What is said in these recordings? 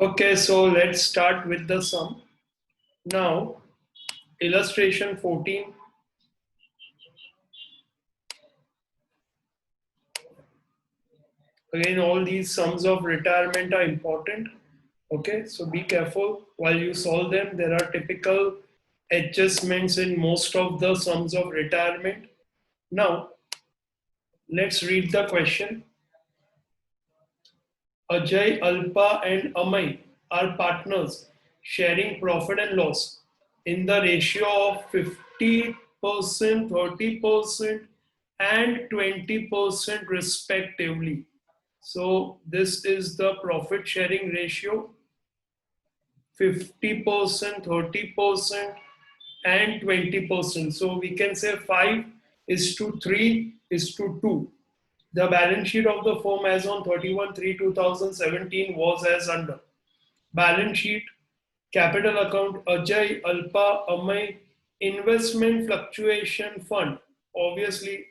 Okay, so let's start with the sum. Now, illustration 14. Again, all these sums of retirement are important. Okay, so be careful while you solve them. There are typical adjustments in most of the sums of retirement. Now, let's read the question. Ajay, Alpa, and Amay are partners sharing profit and loss in the ratio of 50%, 30%, and 20% respectively. So, this is the profit sharing ratio: 50%, 30%, and 20%. So, we can say 5 is to 3 is to 2. The balance sheet of the firm as on 31/3/2017 was as under. Balance sheet, capital account, Ajay, Alpa, Amay, investment fluctuation fund. Obviously,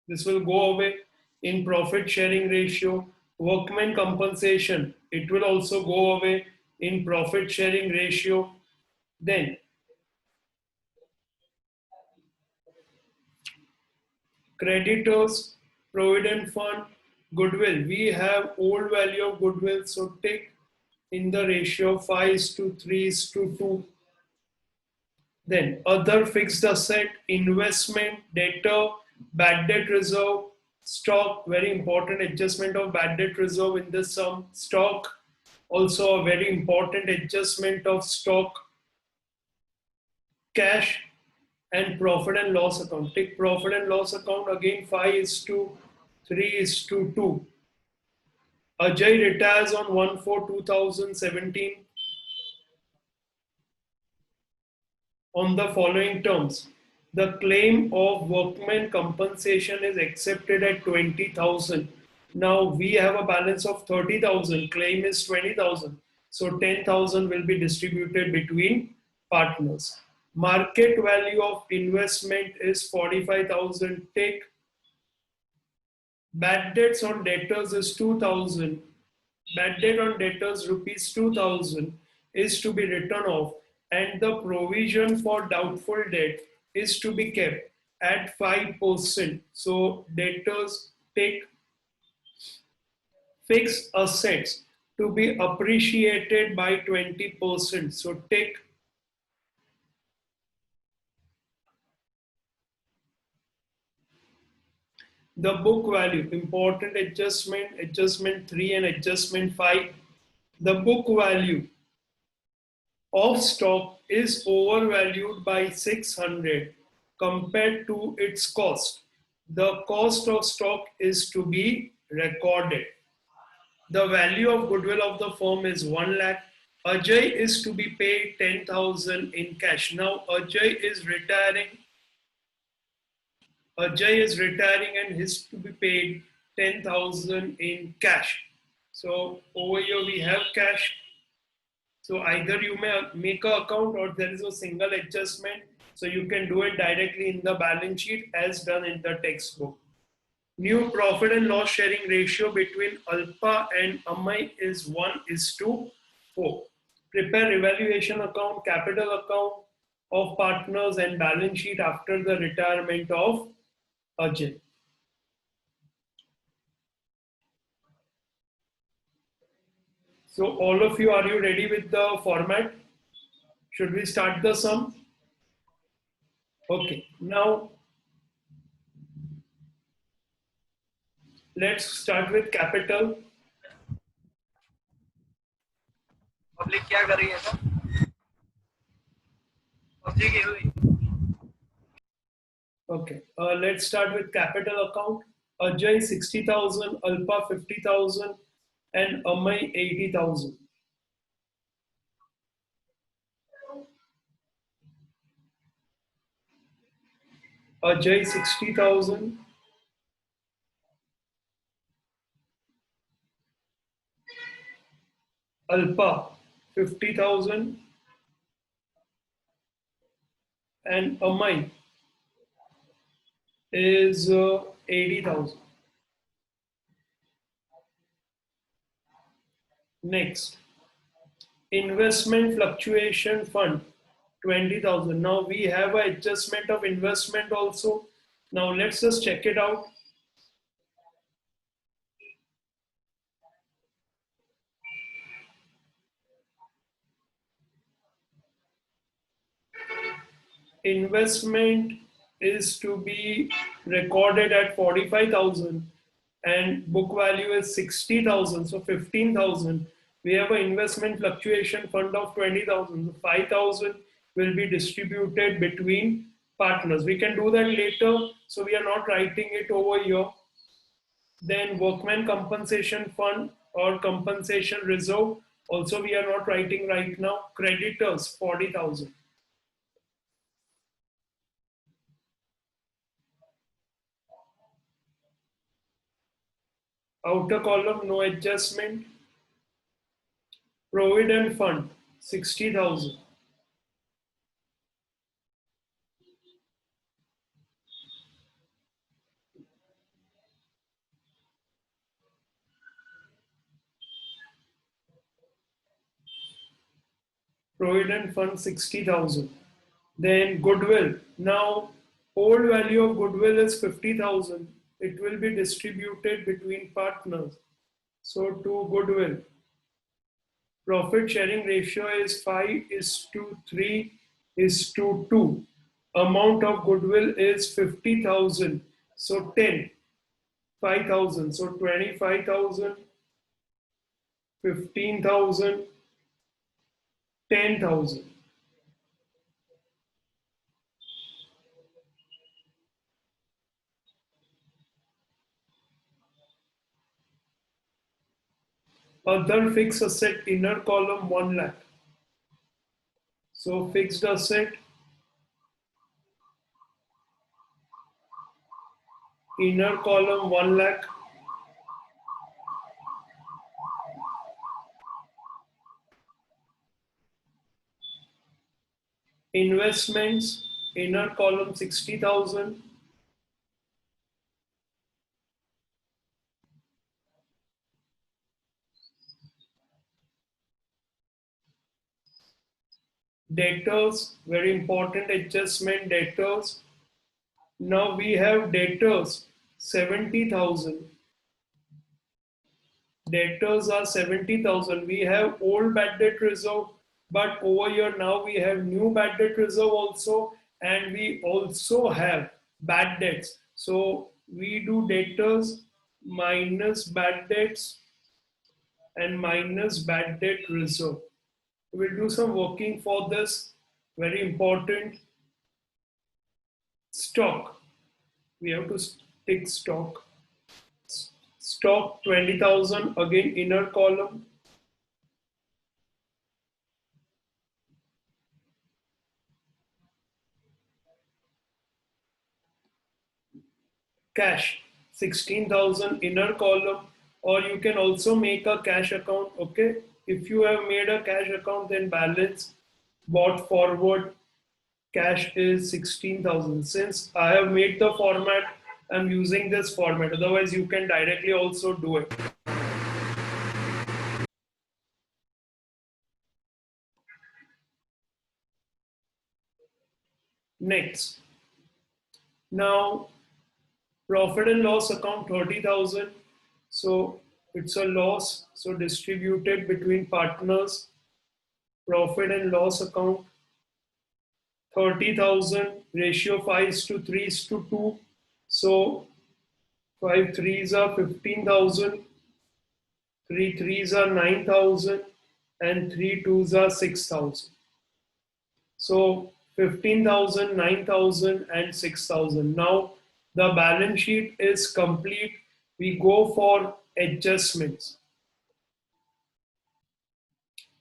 this will go away in profit sharing ratio. Workman compensation, it will also go away in profit sharing ratio. Then, creditors, provident fund, goodwill. We have old value of goodwill, so take in the ratio 5 is to 3 is to 2. Then other fixed asset, investment, debtor, bad debt reserve, stock, very important adjustment of bad debt reserve in this sum. Stock, also a very important adjustment of stock. Cash and profit and loss account. Take profit and loss account, again 5 is to 3 is to 2. Ajay retires on 1/4/2017 on the following terms. The claim of workman compensation is accepted at 20,000. Now we have a balance of 30,000, claim is 20,000. So 10,000 will be distributed between partners. Market value of investment is 45,000. Take bad debts on debtors is 2,000. Bad debt on debtors rupees 2,000 is to be written off, and the provision for doubtful debt is to be kept at 5%. So debtors take fixed assets to be appreciated by 20%. So take the book value, important adjustment, adjustment 3 and adjustment 5. The book value of stock is overvalued by 600 compared to its cost. The cost of stock is to be recorded. The value of goodwill of the firm is 1 lakh. Ajay is to be paid 10,000 in cash. Now Ajay is retiring. Ajay is retiring and is to be paid 10,000 in cash. So over here we have cash. So either you may make an account or there is a single adjustment. So you can do it directly in the balance sheet as done in the textbook. New profit and loss sharing ratio between Alpa and Amay is 1 is to 4. Prepare evaluation account, capital account of partners and balance sheet after the retirement of Ajay. So all of you, are you ready with the format? Should we start the sum? Okay, now let's start with capital. Public क्या कर रही है sir? PUBG की हुई. Okay, let's start with capital account. Ajay 60,000, Alpa 50,000, and Amay 80,000. Ajay 60,000, Alpa 50,000, and Amay is 80,000. Next, investment fluctuation fund, 20,000. Now we have an adjustment of investment also. Now let's just check it out. Investment is to be recorded at 45,000 and book value is 60,000, so 15,000. We have an investment fluctuation fund of 20,000. 5,000 will be distributed between partners. We can do that later, so we are not writing it over here. Then workman compensation fund or compensation reserve, also we are not writing right now. Creditors, 40,000. Outer column, no adjustment. Provident fund, 60,000. Provident fund, 60,000. Then goodwill. Now, old value of goodwill is 50,000. It will be distributed between partners. So to goodwill. Profit sharing ratio is 5:3:2. Amount of goodwill is 50,000. So 10, 5,000. So 25,000, 15,000, 10,000. Other fixed asset, inner column, 1 lakh. So fixed asset, inner column, 1 lakh. Investments, inner column, 60,000. Debtors, very important adjustment, debtors. Now we have debtors, 70,000. Debtors are 70,000. We have old bad debt reserve, but over here now we have new bad debt reserve also, and we also have bad debts. So we do debtors minus bad debts and minus bad debt reserve. We'll do some working for this. Very important. Stock. We have to tick stock. Stock, 20,000. Again, inner column. Cash, 16,000, inner column. Or you can also make a cash account. Okay. If you have made a cash account, then balance bought forward cash is 16,000. Since I have made the format, I'm using this format. Otherwise, you can directly also do it. Next. Now, profit and loss account, 30,000. So it's a loss. So distributed between partners. Profit and loss account, 30,000. Ratio 5:3:2. So 5 threes are 15,000. 3 threes are 9,000. And 3 twos are 6,000. So 15,000, 9,000, and 6,000. Now the balance sheet is complete. We go for adjustments.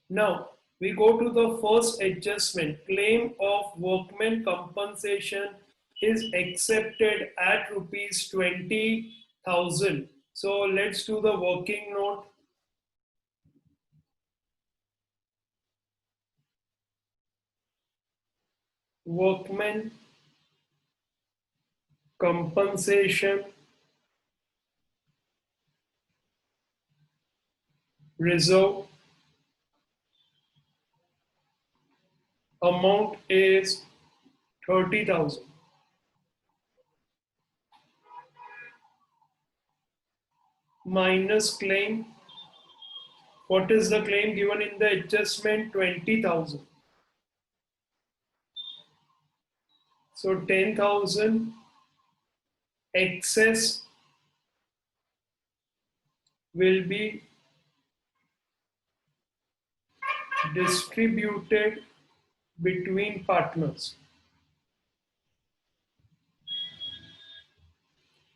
Now we go to the first adjustment. Claim of workmen compensation is accepted at rupees 20,000. So let's do the working note. Workmen compensation reserve Amount is 30,000. Minus claim. What is the claim given in the adjustment? 20,000. So 10,000 excess will be distributed between partners.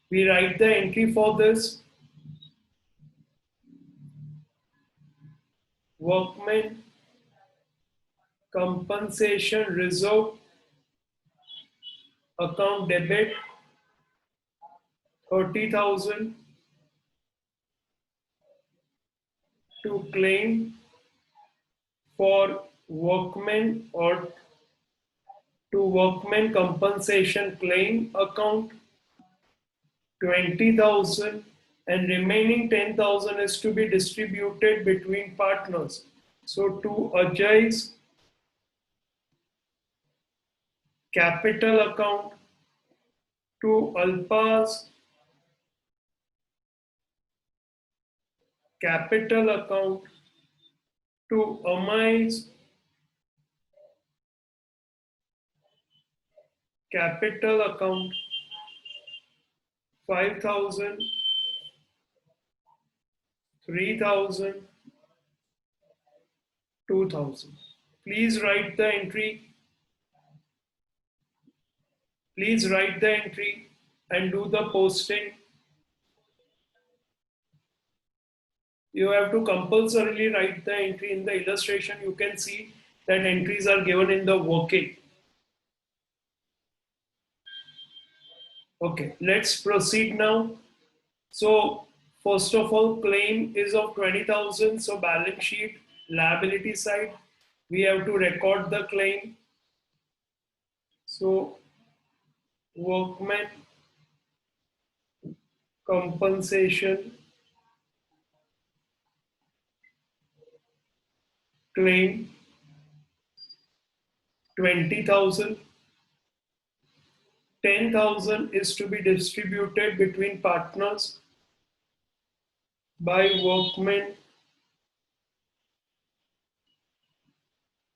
We write the entry for this. Workmen compensation reserve account debit 30,000 to claim for workmen or to workmen compensation claim account 20,000, and remaining 10,000 is to be distributed between partners. So to Ajay's capital account, to Alpa's capital account, to Amay's capital account, 5,000, 3,000, 2,000. Please write the entry. Please write the entry and do the posting. You have to compulsorily write the entry. In the illustration, you can see that entries are given in the working. Okay, let's proceed now. So, first of all, claim is of 20,000. So, balance sheet, liability side, we have to record the claim. So, workman compensation claim 20,000. 10,000 is to be distributed between partners by workmen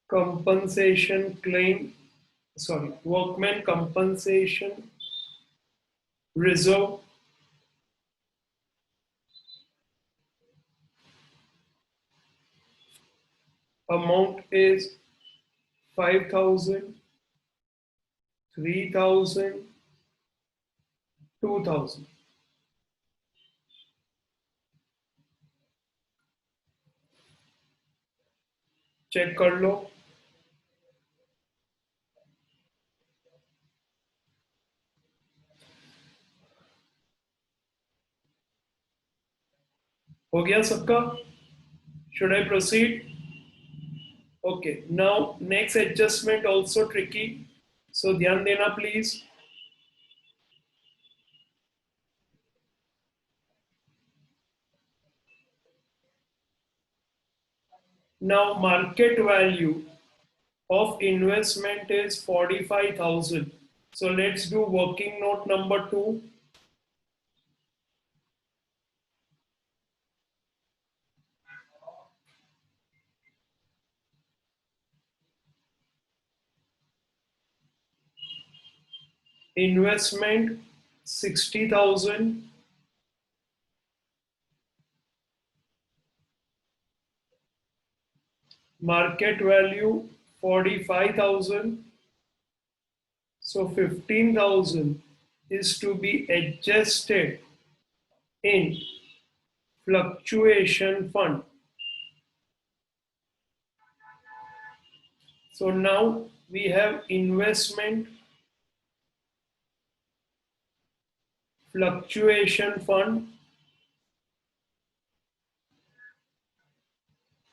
compensation claim, workmen compensation reserve amount is 5,000, 3,000, 2,000. Check कर लो. हो गया सबका? Should I proceed? Okay, now next adjustment also tricky. So ध्यान देना please. Now market value of investment is 45,000. So let's do working note number 2. Investment 60,000. Market value 45,000. So 15,000 is to be adjusted in fluctuation fund. So now we have investment fluctuation fund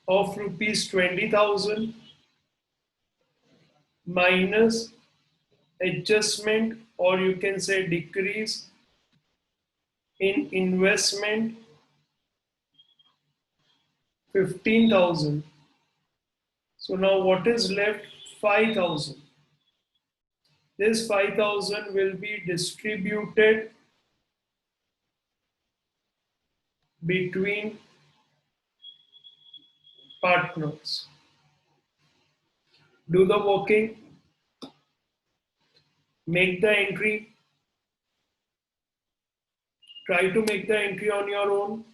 of rupees 20,000 minus adjustment, or you can say decrease in investment 15,000. So now what is left? 5,000. This 5,000 will be distributed between partners. Do the working, make the entry, try to make the entry on your own.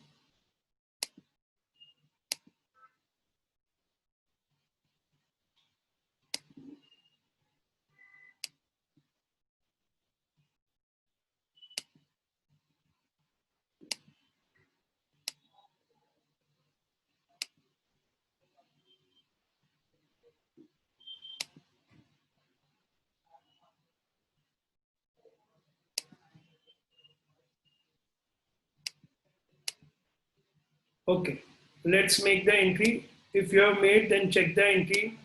Okay, let's make the entry. If you have made, then check the entry.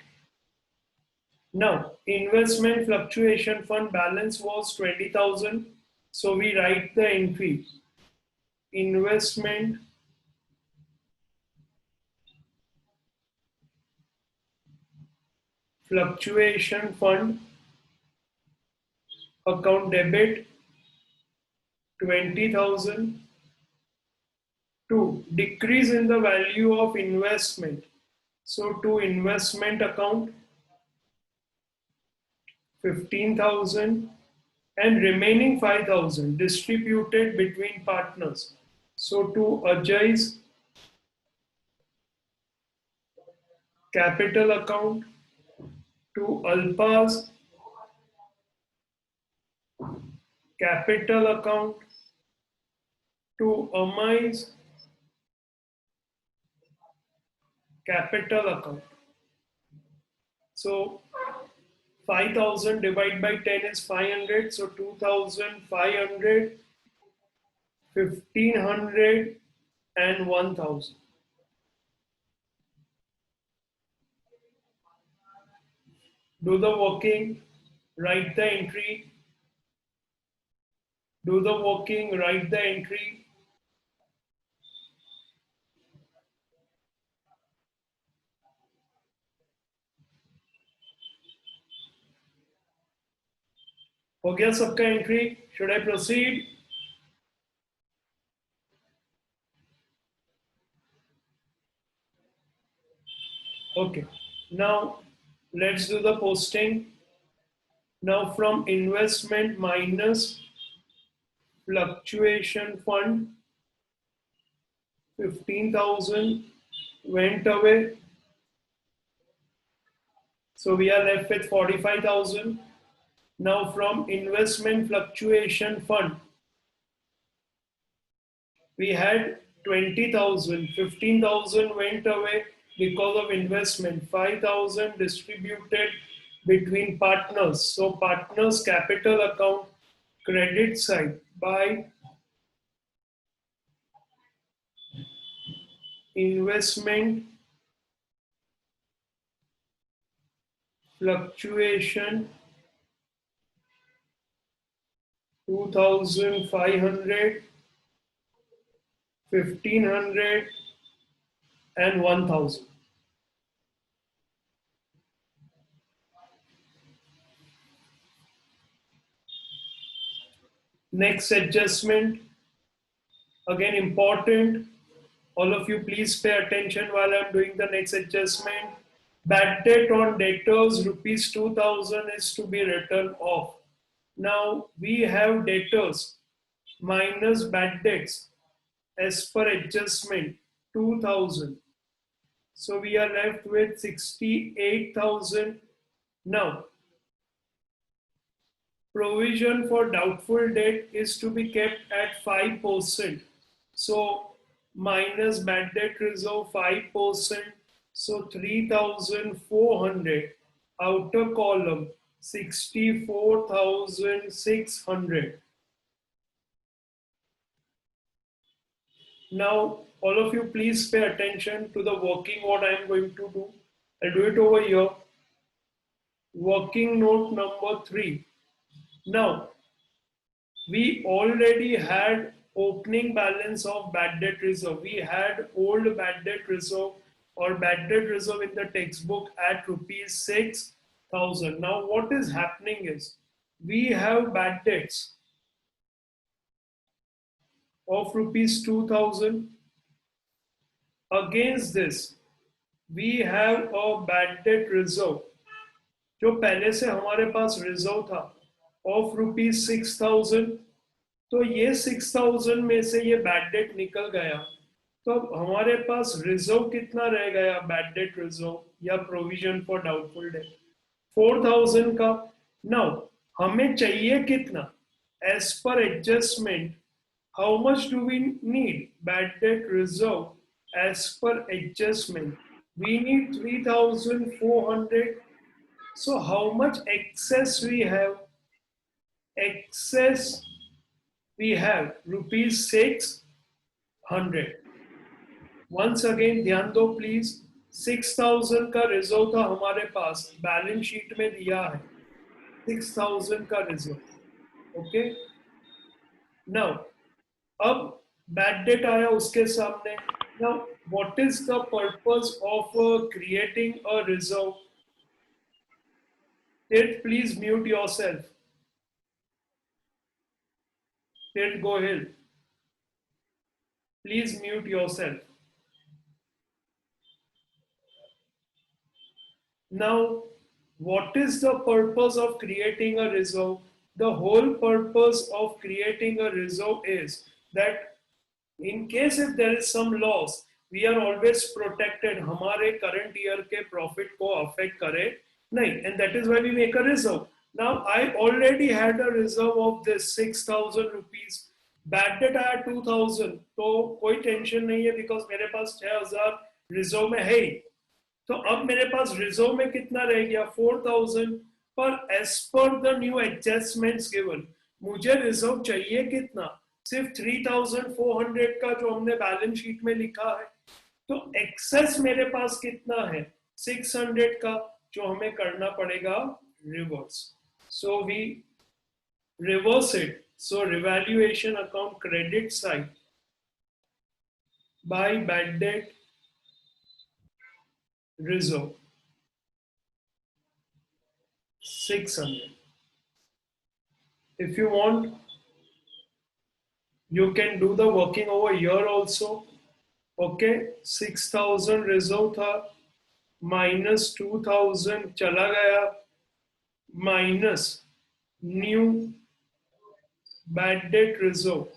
Now, investment fluctuation fund balance was 20,000. So we write the entry. Investment fluctuation fund account debit 20,000 to decrease in the value of investment. So to investment account 15,000 and remaining 5,000 distributed between partners. So to Ajay's capital account, to Alpa's capital account, to Amai's capital account. So 5,000 divided by 10 is 500. So 2,500, 1,500 and 1,000. Do the working, write the entry. Do the working, write the entry. हो गया सबका entry? Should I proceed? Okay. Now let's do the posting. Now from investment minus fluctuation fund, 15,000 went away. So we are left with 45,000. Now from investment fluctuation fund, we had 20,000, 15,000 went away because of investment, 5,000 distributed between partners. So partners capital account credit side by investment fluctuation 2,500, 1,500 and 1,000. Next adjustment, again important. All of you please pay attention while I'm doing the next adjustment. Bad debt on debtors rupees 2,000 is to be written off. Now we have debtors minus bad debts as per adjustment 2,000. So we are left with 68,000. Now provision for doubtful debt is to be kept at 5%. So minus bad debt reserve 5%. So 3,400. Outer column 64,600. Now all of you please pay attention to the working what I am going to do. I'll do it over here. Working note number 3. Now, we already had opening balance of bad debt reserve. We had old bad debt reserve or bad debt reserve in the textbook at rupees 6. thousand. Now what is happening is we have bad debts of rupees 2000. Against this we have a bad debt reserve जो पहले से हमारे पास reserve था of rupees 6000. तो ये 6000 में से ये बैड डेट निकल गया, तो अब हमारे पास रिजर्व कितना रह गया, बैड डेट रिजर्व या प्रोविजन फॉर डाउटफुल डेट 4000 का. नाउ हमें चाहिए कितना, as per adjustment how much do we need bad debt reserve as per adjustment we need 3400. So how much excess we have? Excess we have rupees 600. Once again ध्यान दो please, 6000 का reserve था हमारे पास, balance sheet में दिया है 6000 का reserve. Okay, now अब बैड डेट आया उसके सामने. Now what is the purpose of creating a reserve? Please mute yourself. Go ahead. Please mute yourself. Now, what is the purpose of creating a reserve? The whole purpose of creating a reserve is that in case if there is some loss, we are always protected. हमारे current year के profit को affect करे नहीं, and that is why we make a reserve. Now I already had a reserve of this 6000 rupees. Bad debt आया 2000, तो कोई tension नहीं है बिकॉज मेरे पास 6000 रिजर्व में है. तो अब मेरे पास रिजर्व में कितना रह गया 4000. पर as per the new adjustments given मुझे रिजर्व चाहिए कितना, सिर्फ 3400 का जो हमने बैलेंस शीट में लिखा है. तो एक्सेस मेरे पास कितना है 600 का, जो हमें करना पड़ेगा reverse. So we reverse it. So revaluation account credit side by bad debt reserve 600. If you want, you can do the working over here also. Okay, 6000 reserve था, minus 2000 चला गया, minus new bad debt reserve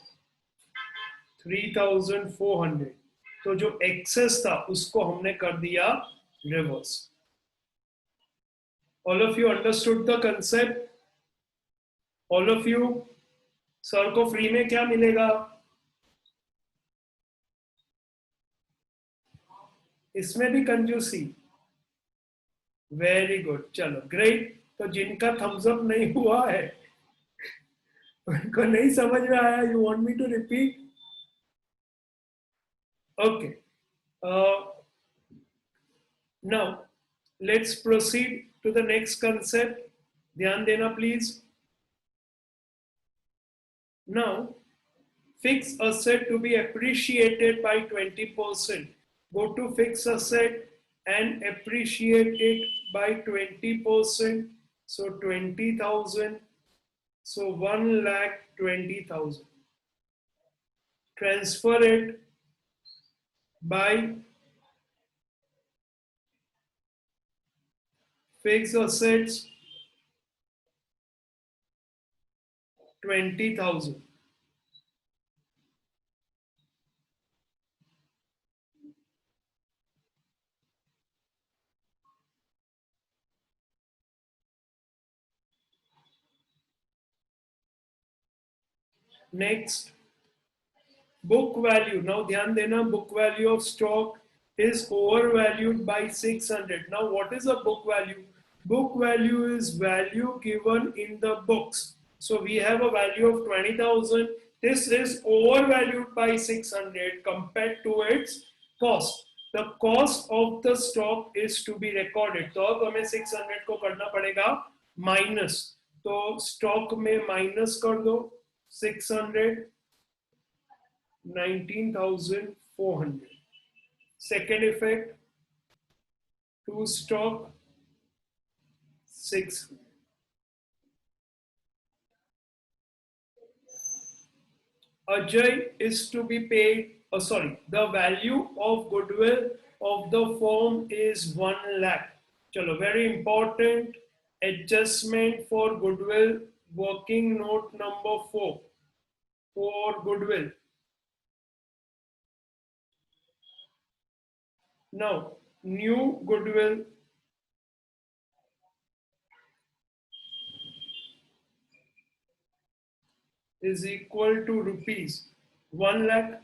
3400. तो जो access था उसको हमने कर दिया reverse. All of you understood the concept? All of you, sir को फ्री में क्या मिलेगा? इसमें भी कंजूसी. वेरी गुड, चलो ग्रेट. तो जिनका थम्स अप नहीं हुआ है उनको नहीं समझ में आया, you want me to repeat? Okay. Now let's proceed to the next concept. ध्यान देना please. Now, fixed asset to be appreciated by 20%. Go to fixed asset and appreciate it by 20%. So 20,000. So 1,20,000. Transfer it by fixed assets 20,000. Next, book value. Now ध्यान देना, book value of stock is overvalued by 600. Now what is a book value? Book value is value given in the books. So we have a value of 20,000. This is overvalued by 600 compared to its cost. The cost of the stock is to be recorded. तो अब हमें 600 को करना पड़ेगा minus. तो stock में minus कर दो 600, 19,400. Second effect, to stock 6. Ajay is to be paid, the value of goodwill of the firm is 1 lakh. Chalo, very important adjustment for goodwill, working note number 4 for goodwill. Now, new goodwill is equal to rupees 1 lakh.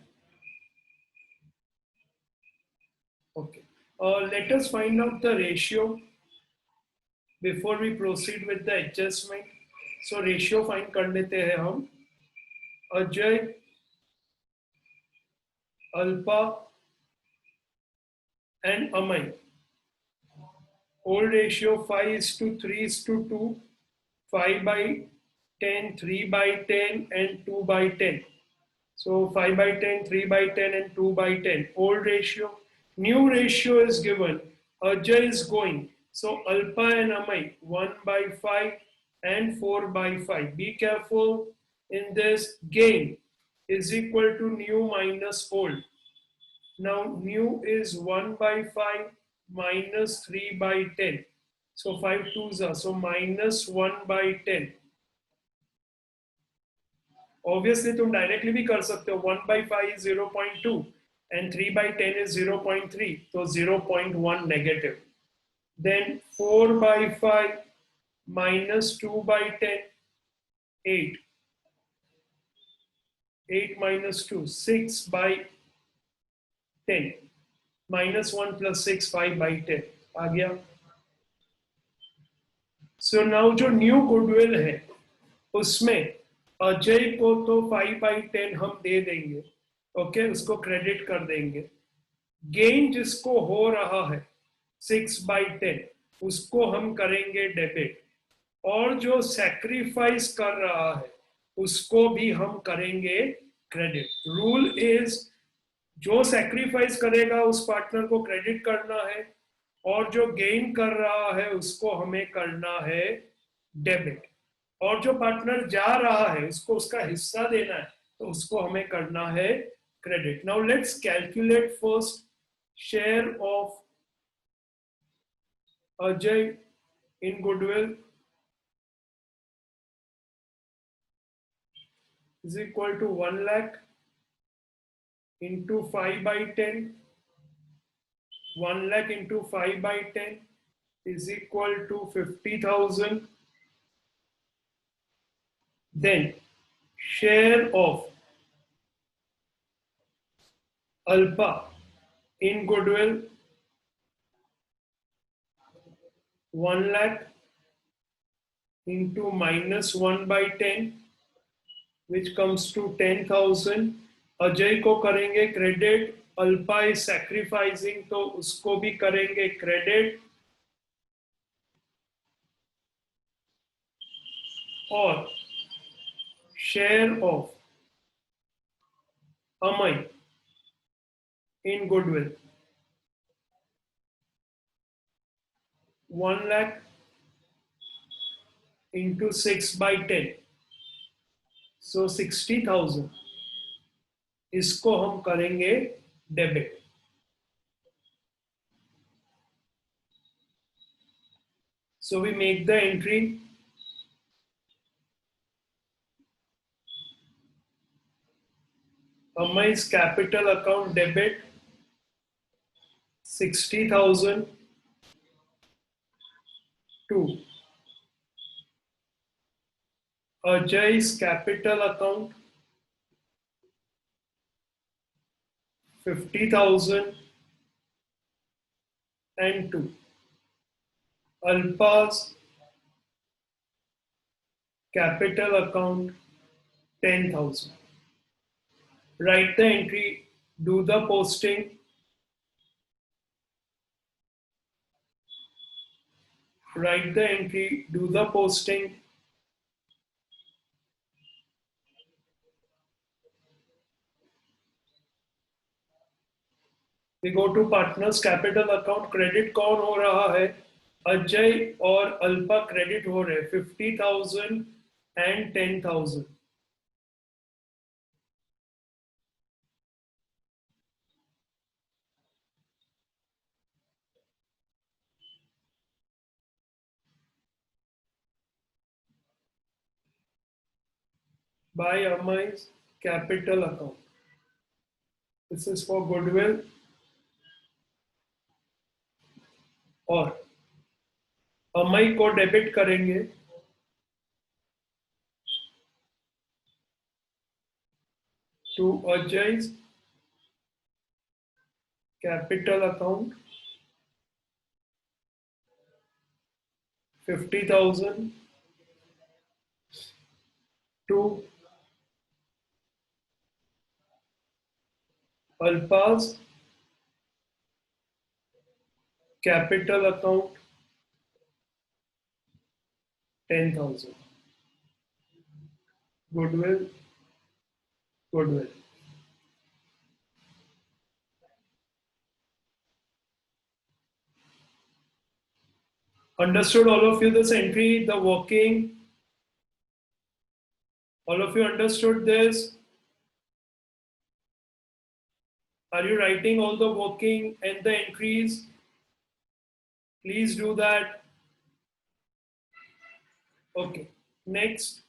Okay. Let us find out the ratio before we proceed with the adjustment. So ratio find कर लेते हैं हम. Ajay, Alpa and Amay. Old ratio 5 is to 3 is to 2, 5 by 10, 3 by 10 and 2 by 10. So 5 by 10, 3 by 10 and 2 by 10. Old ratio. New ratio is given. Ajay is going. So Alpa and Amay 1 by 5 and 4 by 5. Be careful in this. Gain is equal to new minus old. Now new is 1 by 5 minus 3 by 10. So 5 twos are, so minus 1 by 10. Obviously तुम directly भी कर सकते हो. 1 by 5 is 0.2 and 3 by 10 is 0.3. So 0.1 negative. Then 4 by 5 minus 2 by 10, 8. 8 minus 2, 6 by 10. Minus 1 plus 6, 5 by 10. आ गया. So now जो new goodwill है उसमें अजय को तो 5/10 हम दे देंगे. ओके, उसको क्रेडिट कर देंगे. गेन जिसको हो रहा है 6/10 उसको हम करेंगे डेबिट. और जो सैक्रिफाइस कर रहा है उसको भी हम करेंगे क्रेडिट. रूल इज जो सैक्रिफाइस करेगा उस पार्टनर को क्रेडिट करना है और जो गेन कर रहा है उसको हमें करना है डेबिट. और जो पार्टनर जा रहा है उसको उसका हिस्सा देना है तो उसको हमें करना है credit. Now let's calculate first share of Ajay in goodwill is equal to 1 lakh into 5 by 10. 1 lakh into 5 by 10 is equal to 50,000. Then share of Alpha in goodwill 1 lakh into minus 1 by 10 which comes to 10,000. Ajay को करेंगे credit. Alpa is sacrificing तो उसको भी करेंगे credit. और share of Amay in goodwill 1 lakh into 6 by 10. So 60,000. इसको हम करेंगे debit. So we make the entry. Amay's capital account debit 60,000 to Ajay's capital account 50,000 and to Alpa's capital account 10,000. Write the entry, do the posting. Write the entry, do the posting. We go to partners capital account. Credit कौन हो रहा है? अजय और Alpa credit हो रहे 50,000 and 10,000. By Amai's capital account. This is for goodwill. और अमई को debit करेंगे to Ajay's capital account 50,000 to Alpa's capital account 10,000. Goodwill, goodwill. Understood all of you this entry, the working? All of you understood this? Are you writing all the working and the entries? Please do that. Okay, next.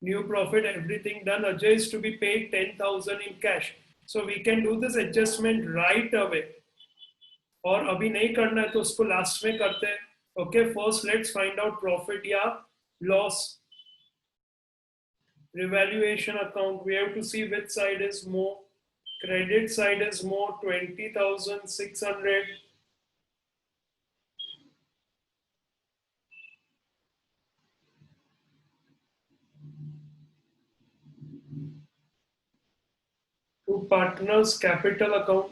New profit, everything done. Ajay is to be paid 10,000 in cash. So we can do this adjustment right away. और अभी नहीं करना है तो उसको last में करते हैं. Okay, first let's find out profit या loss. Revaluation account, we have to see which side is more. Credit side is more, 20,600. To partners capital account,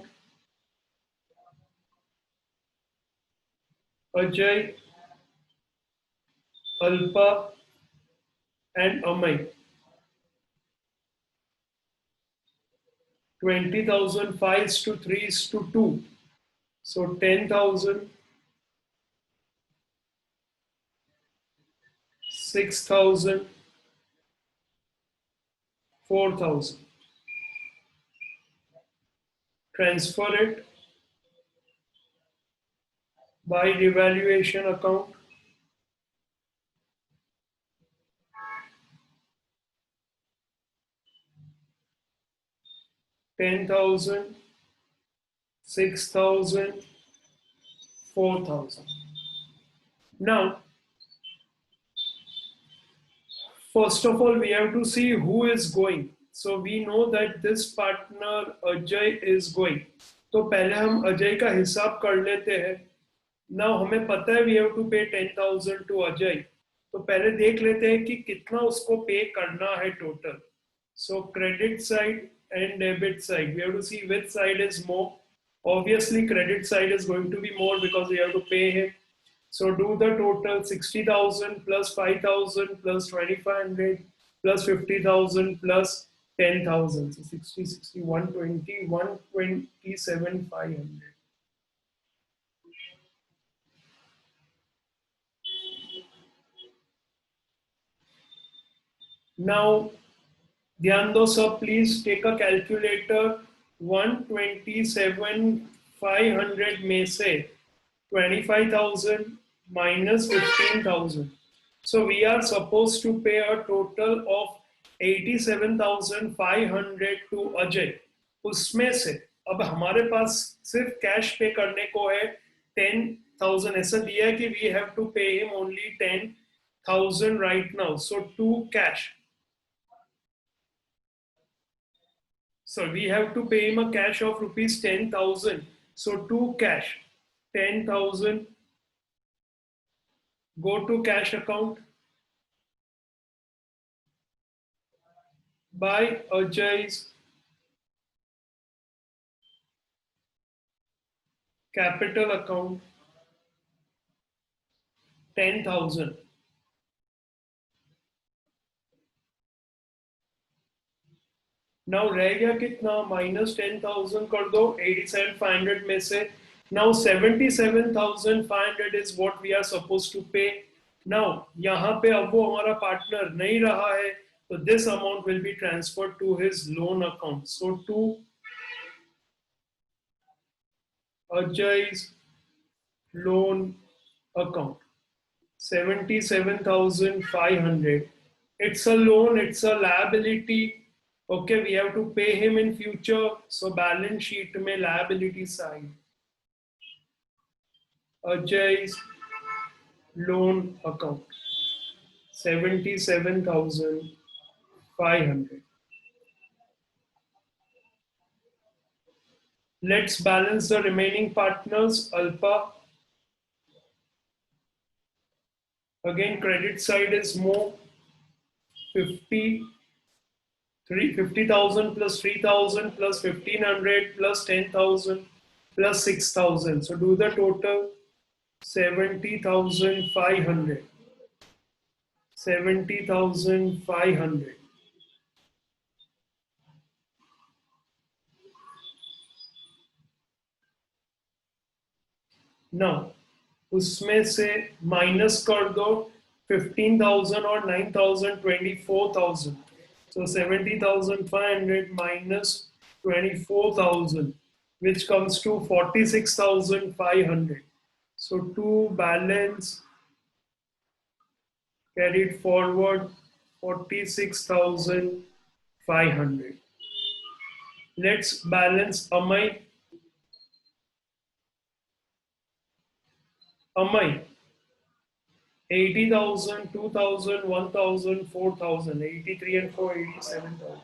Ajay, Alpa and Amay. 20,000, 5 is to 3 is to 2. So 10,000, 6,000, 4,000. Transfer it by revaluation account. $10,000, 6,000, 4,000. Now, first of all, we have to see who is going. So we know that this partner Ajay is going. तो पहले हम अजय का हिसाब कर लेते हैं. Now हमें पता है we have to pay 10,000 to Ajay. तो पहले देख लेते हैं कि कितना उसको पे करना है total. So credit side and debit side, we have to see which side is more. Obviously credit side is going to be more because we have to pay him. So do the total 60,000 plus 5,000 plus 2,500 plus 50,000 plus 10,000. So 60, 60, 120, 127, 500. Now, ध्यान दो सब, please take a calculator. 127,500 में से 25,000 minus 15,000. So we are supposed to pay a total of 87,500 to Ajay. उसमें से अब हमारे पास सिर्फ कैश पे करने को है 10,000. ऐसा दिया है कि we have to pay him only 10,000 right now. So to cash. So we have to pay him a cash of rupees 10,000. So to cash, 10,000 go to cash account by Ajay's capital account 10,000. Now रह गया कितना, -10,000 कर दो 87,500 में से. Now 77,500 is what we are suppose to pay. Now यहाँ पे अब वो हमारा पार्टनर नहीं रहा है, तो this amount will be transferred to his loan account. So to Ajay's loan account, 77,500. It's a loan, it's a liability. Okay, we have to pay him in future. So balance sheet में liability side. Ajay's loan account, 77,500. Let's balance the remaining partners. Alpa. Again, credit side is more. 50 50,000 plus 3,000 plus 1,500 plus 10,000 plus 6,000. So do the total, 70,500. 70,500. Now, उसमें से minus कर दो 15,000 और 9,000, 24,000. So 70,500 minus 24,000, which comes to 46,500. So to balance carried forward 46,500. Let's balance Amay. Amay, 80,000, 2,000, 1,000, 4,000, 83 and 4, 87,000.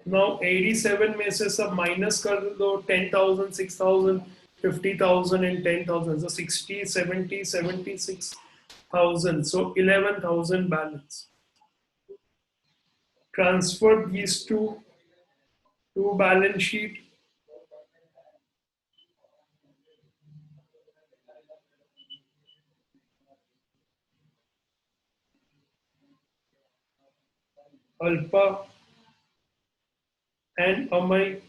Now 87 में से सब minus कर दो, 10,000, 6,000, 50,000 and 10,000. So 60, 70, 76,000. So 11,000 balance. Transfer these two to balance sheet. Alpa and Amay.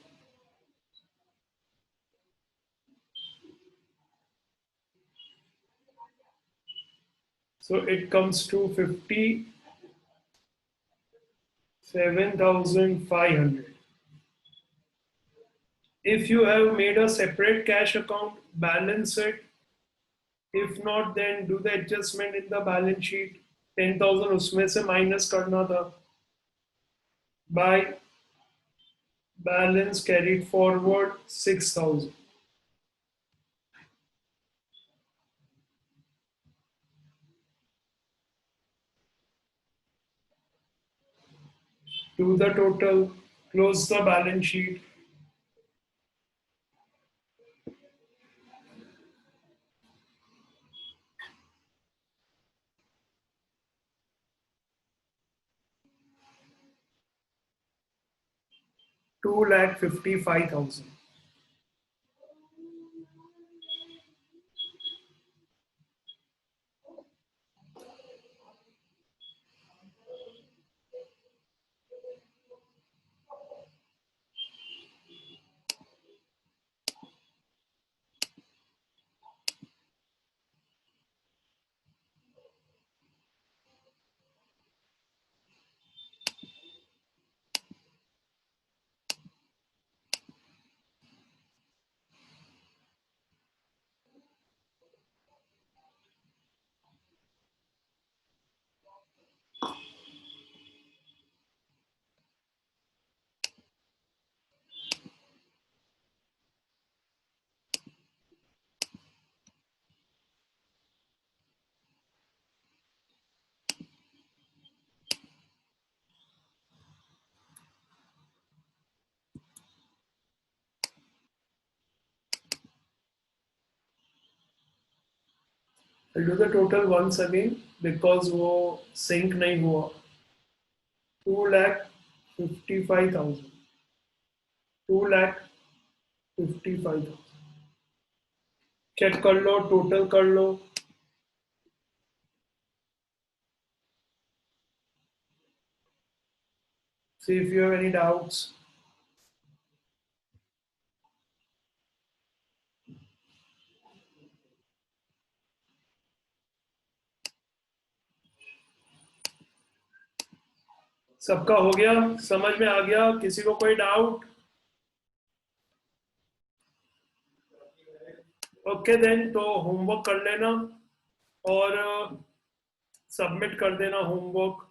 So it comes to 57,500. If you have made a separate cash account, balance it. If not, then do the adjustment in the balance sheet. 10,000 उसमें से minus करना था. By balance carried forward 6,000. Do the total, close the balance sheet. ₹2,55,000. I'll do the total once again because वो sync नहीं हुआ. 2,55,000. 2,55,000. Check कर लो, total कर लो. See if you have any doubts. सबका हो गया, समझ में आ गया? किसी को कोई डाउट? ओके देन, तो होमवर्क कर लेना और सबमिट कर देना होमवर्क।